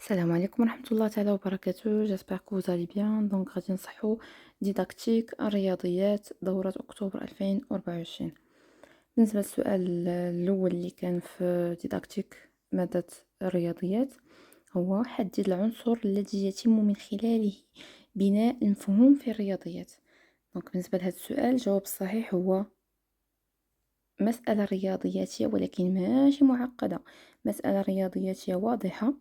السلام عليكم ورحمة الله تعالى وبركاته. جيسبر كو فوزالي بيان. دونك غادي نصحو ديداكتيك الرياضيات دورة أكتوبر 2024. بالنسبة للسؤال الأول اللي كان في ديداكتيك مادة الرياضيات، هو حدد العنصر الذي يتم من خلاله بناء المفهوم في الرياضيات. دونك بالنسبة لهذا السؤال الجواب الصحيح هو مسألة رياضياتية، ولكن ماشي معقدة، مسألة رياضياتية واضحة،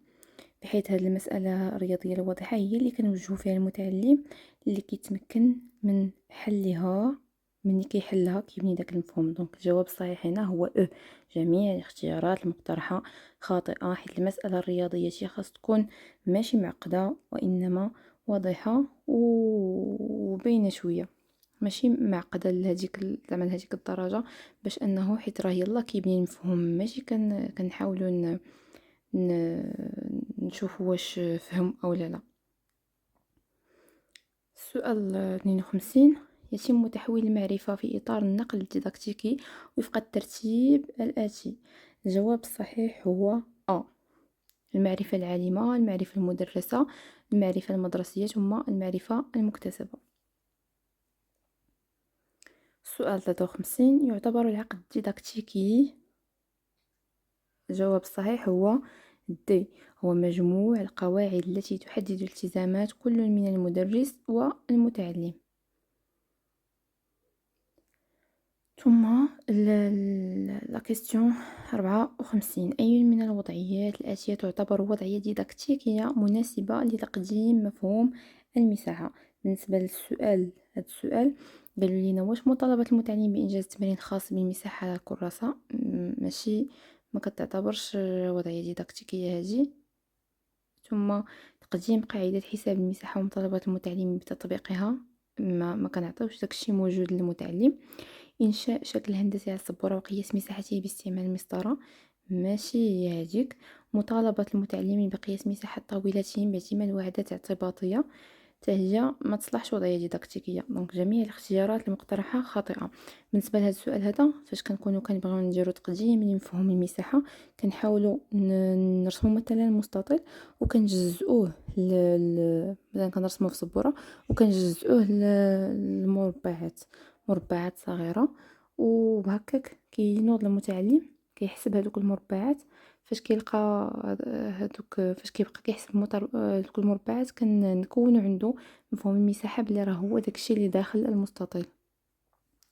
بحيث هذه المسألة الرياضية الواضحة هي اللي كنوجهو فيها المتعلم اللي كيتمكن من حلها. من كيحلها كيبني داك المفهوم. دونك الجواب الصحيح هنا هو جميع الاختيارات المقترحة خاطئة، حيث المسألة الرياضية خاص تكون ماشي معقدة وإنما واضحة وباينة شوية، ماشي معقدة لهاديك زعما لهاديك الدرجة، باش انه حيت راه يلا كيبني المفهوم، ماشي كنحاولوا نشوفوا واش فهم او لا. السؤال 52: يتم تحويل المعرفة في إطار النقل الديداكتيكي وفق الترتيب الآتي. الجواب الصحيح هو المعرفة العالمة، المعرفة المدرسة، المعرفة المدرسية، ثم المعرفة المكتسبة. السؤال 53: يعتبر العقد الديداكتيكي، الجواب الصحيح هو دي، هو مجموع القواعد التي تحدد التزامات كل من المدرس والمتعلم. ثم لا كيستيون 54: أي من الوضعيات الآتية تعتبر وضعية ديداكتيكية مناسبة لتقديم مفهوم المساحة؟ بالنسبة للسؤال، هذا السؤال قالوا لينا واش مطالبة المتعلم بإنجاز تمرين خاص بالمساحة على الكراسة. ماشي، ما كتعتبرش وضعية ديداكتيكية هذه. ثم تقديم قاعدة حساب المساحة ومطالبة المتعلم بتطبيقها، ما كنعطيوش داكشي موجود للمتعلم. إنشاء شكل هندسي على السبورة وقياس مساحته باستعمال المسطرة، ماشي هي هاديك. مطالبة المتعلمين بقياس مساحة طاولتهم باعتماد وحدات اعتباطية، حتى هي ما تصلحش وضعية ديداكتيكية. دونك جميع الاختيارات المقترحة خاطئة. بالنسبة لهذا السؤال هذا، فاش كنكونوا كنبغيو نديرو تقديم لمفهوم المساحة، كنحاولوا نرسمو مثلا مستطيل وكنجزئوه مثلا كنرسموه في سبورة وكنجزئوه لمربعات، مربعات صغيرة، وبهكاك كينوض المتعلم كيحسب هذوك المربعات. فاش كيلقى هذوك، فاش كيبقى كيحسب دوك المربعات، كنكونوا عنده مفهوم المساحة بلي راه هو داكشي اللي داخل المستطيل.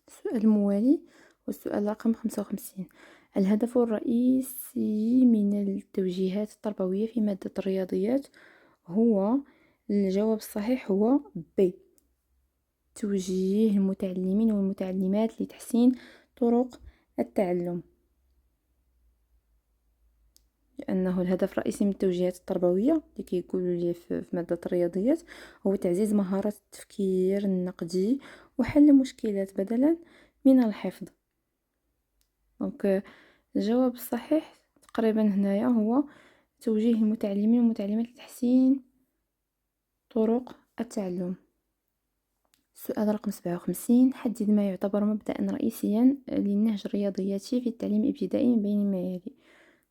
السؤال الموالي والسؤال رقم 55: الهدف الرئيسي من التوجيهات التربوية في مادة الرياضيات هو، الجواب الصحيح هو ب، توجيه المتعلمين والمتعلمات لتحسين طرق التعلم. لأنه الهدف الرئيسي من التوجيهات التربوية اللي كيقولوا لي في مادة الرياضيات هو تعزيز مهارات التفكير النقدي وحل المشكلات بدلا من الحفظ. دونك الجواب الصحيح تقريبا هنايا هو توجيه المتعلمين والمتعلمات لتحسين طرق التعلم. السؤال رقم 57: حدد ما يعتبر مبدأ رئيسيا للنهج الرياضياتي في التعليم الابتدائي من بين ما يلي.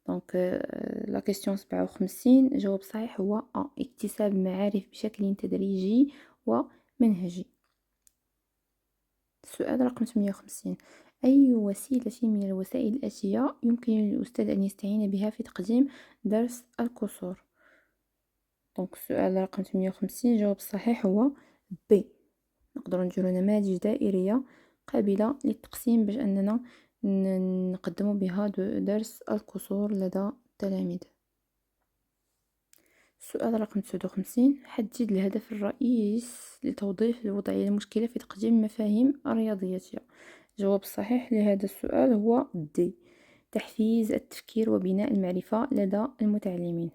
دونك لا كيستيون 57 الجواب الصحيح هو اكتساب المعارف بشكل تدريجي ومنهجي. السؤال رقم 58: أي وسيلة من الوسائل الآتية يمكن للأستاذ أن يستعين بها في تقديم درس الكسور؟ دونك السؤال رقم 58 الجواب الصحيح هو ب، نقدروا نديرو نماذج دائرية قابلة للتقسيم باش أننا نقدموا بها درس الكسور لدى التلاميذ. السؤال رقم 59: حدد الهدف الرئيس لتوظيف الوضعية المشكلة في تقديم المفاهيم الرياضياتية. الجواب الصحيح لهذا السؤال هو د، تحفيز التفكير وبناء المعرفة لدى المتعلمين.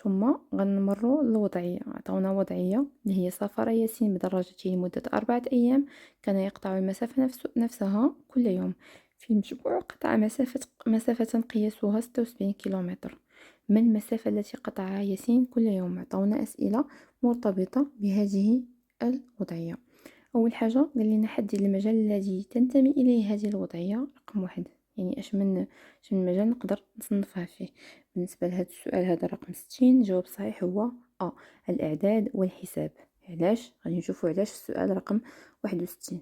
ثم غنمروا للوضعية. عطاونا وضعية اللي هي: سافر ياسين بدراجته لمدة 4 أيام، كان يقطع المسافة نفسها كل يوم. في المجموع قطع مسافة قياسها 76 كيلومتر. ما المسافة التي قطعها ياسين كل يوم؟ عطاونا أسئلة مرتبطة بهذه الوضعية. أول حاجة قال لنا حدد المجال الذي تنتمي إليه هذه الوضعية. رقم 1 يعني اش من مجال نقدر نصنفها فيه. بالنسبة لهذا السؤال هذا رقم 60، الجواب الصحيح هو الإعداد والحساب. علاش؟ غادي نشوفوا علاش السؤال رقم 61.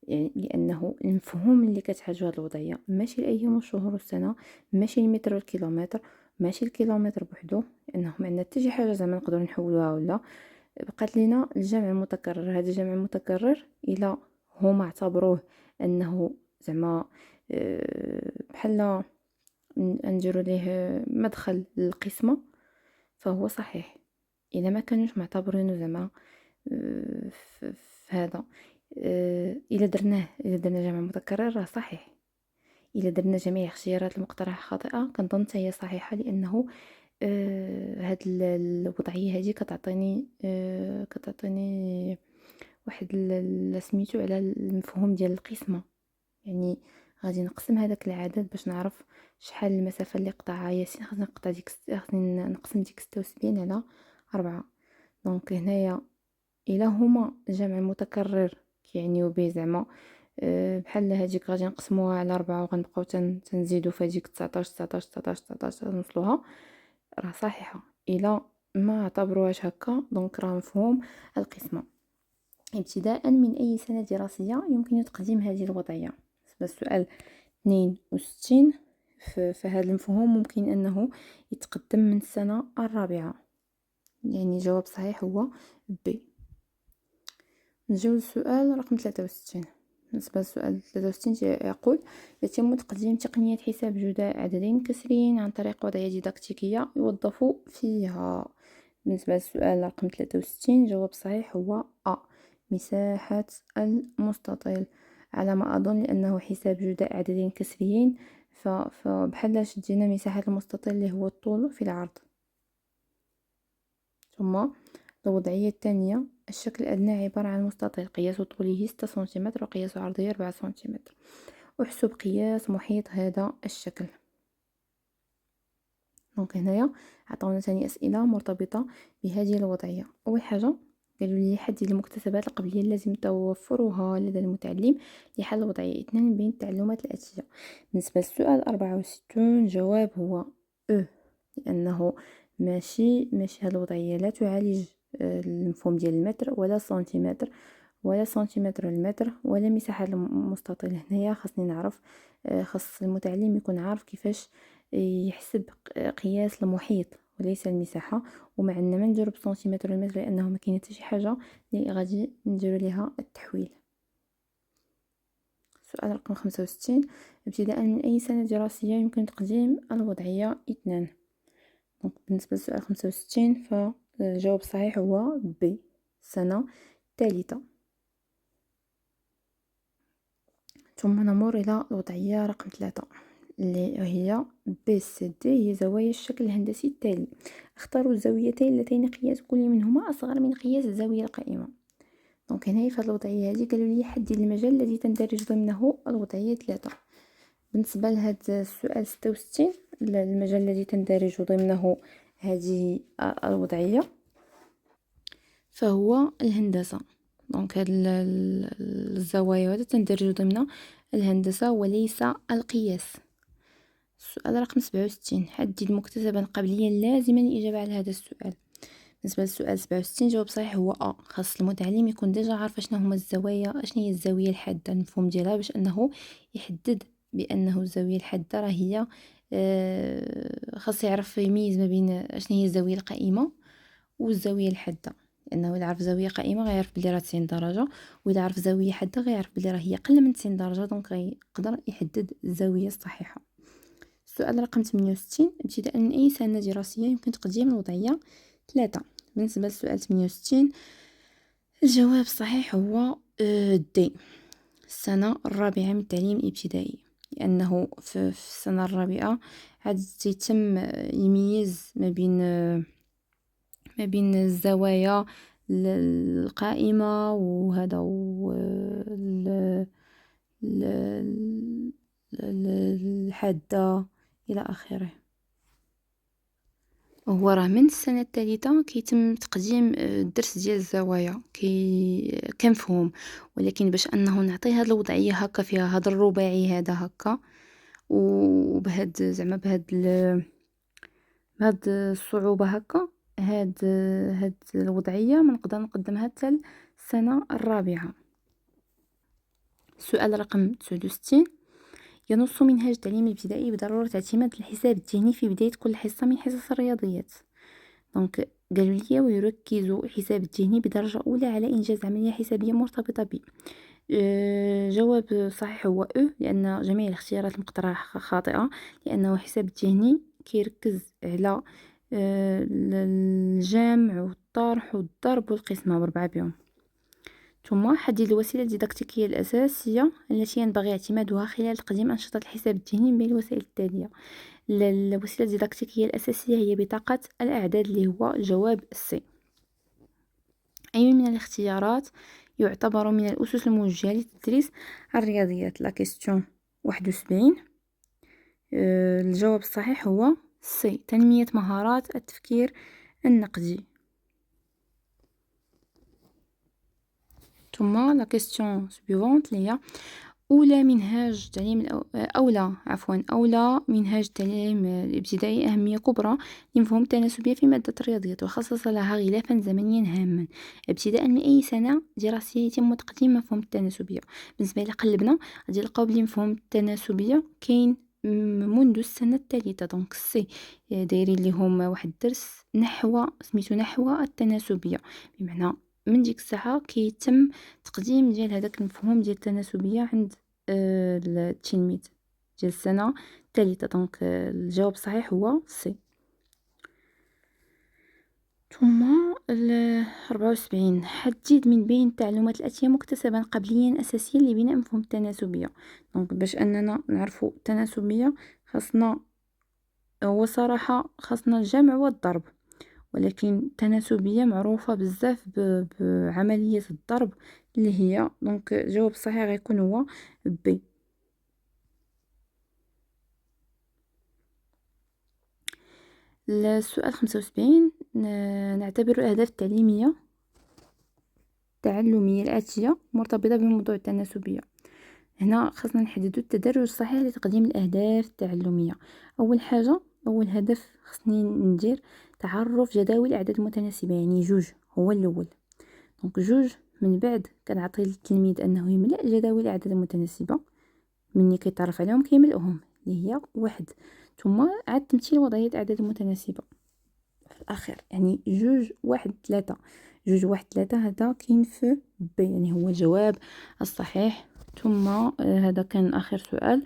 يعني لأنه المفهوم اللي كتحتاجو هاد الوضعية ماشي الأيام والشهور والسنة، ماشي المتر والكيلومتر، ماشي الكيلومتر بوحدو، لأنه ما عندنا حتى شي حاجة زعما نقدروا نحولوها. ولا بقات لينا الجمع المتكرر. هذا الجمع المتكرر إلا هما اعتبروه أنه زعما بحال نديرو ليه مدخل للقسمة فهو صحيح. إذا ما كانوش معتبرينه زعما في هذا، إلا درنا جمع متكرر راه صحيح. إلا درنا جميع اختيارات المقترحة خاطئة كنظن حتى هي صحيحة، لأنه هاد الوضعية هذه كتعطيني واحد سميتو على المفهوم ديال القسمة. يعني غادي نقسم هذاك العدد باش نعرف شحال المسافة اللي قطعها ياسين. خاصني نقسم ديك 76 على 4. دونك هنايا الا هما الجمع متكرر كيعنيو به زعما بحال هذيك غادي نقسموها على 4 وغنبقاو تنزيدو في هذيك 19 19 19 19 نوصلوها، راه صحيحة. الا ما اعتبروهاش هكا دونك راه مفهوم القسمة. ابتداء من أي سنة دراسية يمكن تقديم هذه الوضعية؟ بالنسبة للسؤال 62، فهذا المفهوم ممكن أنه يتقدم من السنة الرابعة. يعني الجواب صحيح هو ب. نجاوز السؤال رقم 63. بالنسبة للسؤال 63 يقول: يتم تقديم تقنية حساب جداء عددين كسريين عن طريق وضعية ديداكتيكية يوظف فيها. بالنسبة للسؤال رقم 63 الجواب الصحيح هو مساحة المستطيل. على ما أظن لأنه حساب جداء عددين كسريين فبحال شدينا مساحة المستطيل اللي هو الطول في العرض. ثم الوضعية الثانية: الشكل الأدنى عبارة عن مستطيل قياس طوله 6 سنتيمتر وقياس عرضه 4 سنتيمتر. احسب قياس محيط هذا الشكل. دونك هنايا عطاونا ثاني أسئلة مرتبطة بهذه الوضعية. أول حاجة قالوا لي حدد المكتسبات القبلية اللازم توفرها لدى المتعلم لحل وضعية 2 بين التعلمات الآتية. بالنسبة للسؤال 64 الجواب هو لأنه ماشي هاد الوضعية لا تعالج المفهوم ديال المتر ولا سنتيمتر ولا سنتيمتر المتر ولا مساحة المستطيل. هنايا خاصني نعرف، خاص المتعلم يكون عارف كيفاش يحسب قياس المحيط وليس المساحة، وما عندنا ما نديرو بسنتيمتر والمتر لأنه ما كاين حتى شي حاجة اللي غادي نديرو ليها التحويل. سؤال رقم 65: ابتداء من أي سنة دراسية يمكن تقديم الوضعية 2؟ دونك بالنسبة للسؤال 65 فالجواب الصحيح هو ب، السنة الثالثة. ثم نمر إلى الوضعية رقم 3 اللي هي BCD، هي زوايا الشكل الهندسي التالي. اختاروا الزاويتين اللتين قياس كل منهما أصغر من قياس الزاوية القائمة. دونك هنا في هذه الوضعية هذه قالوا لي حدد المجال الذي تندرج ضمنه الوضعية 3. بالنسبة لهذا السؤال 66 المجال الذي تندرج ضمنه هذه الوضعية فهو الهندسة. دونك هاد الزوايا هذا تندرج ضمن الهندسة وليس القياس. السؤال رقم 67: حدد مكتسبا قبليا لازما للإجابة على هذا السؤال. بالنسبة للسؤال 67 جواب صحيح هو خاص المتعلم يكون ديجا عارف شنو هما الزوايا، شنو هي الزاوية الحادة، المفهوم ديالها، باش أنه يحدد بأنه الزاوية الحادة راه هي خاص يعرف يميز ما بين شنو هي الزاوية القائمة والزاوية الحادة. لأنه إلا عرف زاوية قائمة غيعرف بلي راه 90 درجة، وإلا عرف زاوية حادة غيعرف بلي راه هي أقل من 90 درجة، دونك غيقدر يحدد الزاوية الصحيحة. السؤال رقم 68: ابتداء من أي سنة دراسية يمكن تقديم الوضعية 3؟ بالنسبة للسؤال 68 الجواب الصحيح هو دي، السنة الرابعة من التعليم الابتدائي، لأنه في السنة الرابعة عاد يتم يميز ما بين الزوايا القائمة وهذا الحادة إلى آخره. هو راه من السنة الثالثة كيتم تقديم الدرس ديال الزوايا كمفهوم، ولكن باش أنه نعطي هاد الوضعية هكا فيها هاد الرباعي هذا هكا وبهاد زعما بهاد الصعوبة هكا، هاد الوضعية ما نقدر نقدمها حتى السنة الرابعة. السؤال رقم 69: ينص منهاج التعليم الابتدائي بضرورة اعتماد الحساب الذهني في بداية كل حصة من حصص الرياضيات. دونك قالوا لي ويركز الحساب الذهني بدرجة أولى على إنجاز عملية حسابية مرتبطة ب. جواب صحيح هو لأن جميع الاختيارات المقترحة خاطئة، لأنه الحساب الذهني كيركز على الجمع والطرح والضرب والقسمة بربعة بهم. ثم حدد الوسيلة الديداكتيكية الأساسية التي ينبغي اعتمادها خلال تقديم أنشطة الحساب الذهني بين الوسائل التالية. الوسيلة الديداكتيكية الأساسية هي بطاقة الأعداد اللي هو جواب السي. أي من الاختيارات يعتبر من الأسس الموجهة لتدريس الرياضيات؟ لا كيستيون 71. الجواب الصحيح هو سي، تنمية مهارات التفكير النقدي. ثم لا كيستيون سويفونت اللي هي أولى منهاج تعليم أولى منهاج التعليم الابتدائي أهمية كبرى لمفهوم التناسبية في مادة الرياضيات، وخصص لها غلافا زمنيا هاما. ابتداء من أي سنة دراسية يتم تقديم مفهوم التناسبية؟ بالنسبة إلى قلبنا غادي نلقاو بلي مفهوم التناسبية كاين منذ السنة الثالثة. دونك سي دايرين ليهم واحد الدرس نحو سميتو نحو التناسبية، بمعنى من ديك الساعة كيتم تقديم ديال هذاك المفهوم ديال التناسبية عند التلميذ ديال السنة الثالثة. دونك الجواب الصحيح هو سي. ثم 74: حدد من بين التعلمات الآتية مكتسبا قبليا أساسيا لبناء مفهوم التناسبية. دونك باش أننا نعرفو التناسبية خاصنا، هو صراحة خاصنا الجمع والضرب، ولكن التناسبية معروفة بزاف بعملية الضرب اللي هي. دونك الجواب الصحيح غيكون هو بي. السؤال 75: نعتبر الأهداف التعليمية التعلمية الآتية مرتبطة بموضوع التناسبية. هنا خاصنا نحددو التدرج الصحيح لتقديم الأهداف التعلمية. أول حاجة، أول هدف خصني ندير تعرف جداول الأعداد المتناسبة، يعني جوج هو الأول. دونك جوج، من بعد كنعطي للتلميذ أنه يملأ جداول الأعداد المتناسبة، مني كيتعرف عليهم كيملأهم اللي هي واحد، ثم عاد تمثيل وضعية الأعداد المتناسبة في الأخير، يعني جوج واحد ثلاثة. جوج واحد ثلاثة هذا كاين في بي، يعني هو الجواب الصحيح. ثم هذا كان آخر سؤال.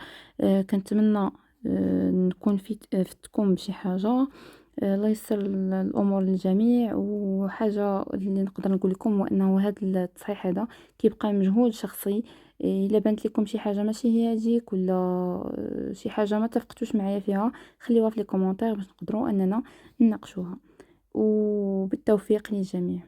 كنتمنى نكون فتكم بشي حاجة. الله يسر الامور للجميع. وحاجه اللي نقدر نقول لكم هو انه هذا التصحيح هذا كيبقى مجهود شخصي. الا بانت لكم شي حاجه ماشي هي هذيك، ولا شي حاجه ما اتفقتوش معايا فيها، خليوها في لي كومونتير باش نقدروا اننا نناقشوها. وبالتوفيق للجميع.